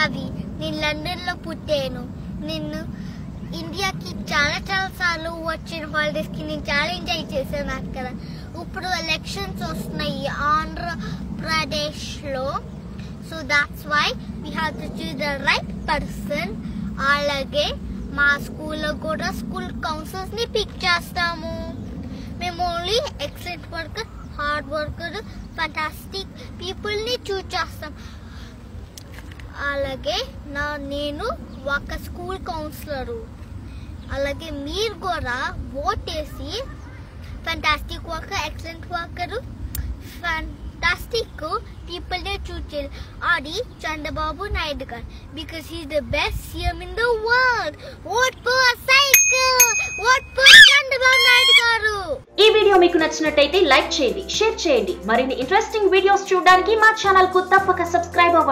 కవి. నేను లండన్లో పుట్టాను. నేను ఇండియాకి చాలా సార్లు వచ్చిన హాలిడేస్కి నేను చాలా ఎంజాయ్ చేశాను అక్కడ. ఇప్పుడు ఎలక్షన్స్ వస్తున్నాయి ఆంధ్రప్రదేశ్లో. So that's why we have to choose the right person. అలాగే మా స్కూల్లో కూడా స్కూల్ కౌన్సిలర్స్ని పిక్ చేస్తాము. మేము only excellent worker, hard worker, fantastic పీపుల్ని చూస్ చేస్తాం. అలాగే నేను ఒక స్కూల్ కౌన్సిలరు. అలాగే మీరు కూడా ఓట్ వేసి fantastic worker, excellent worker, fantastic పీపుల్ని చూస్ చేయాలి. అది చంద్రబాబు నాయుడు గారు. Because he the best CM in the world. Vote for cycle, vote for Chandrababu Naidu గారు. ఈ వీడియో మీకు నచ్చినట్టయితే లైక్ చేయండి, షేర్ చేయండి. మరిన్ని ఇంట్రెస్టింగ్ వీడియోస్ చూడడానికి మా ఛానల్ కు తప్పక సబ్స్క్రైబ్ అవ్వండి.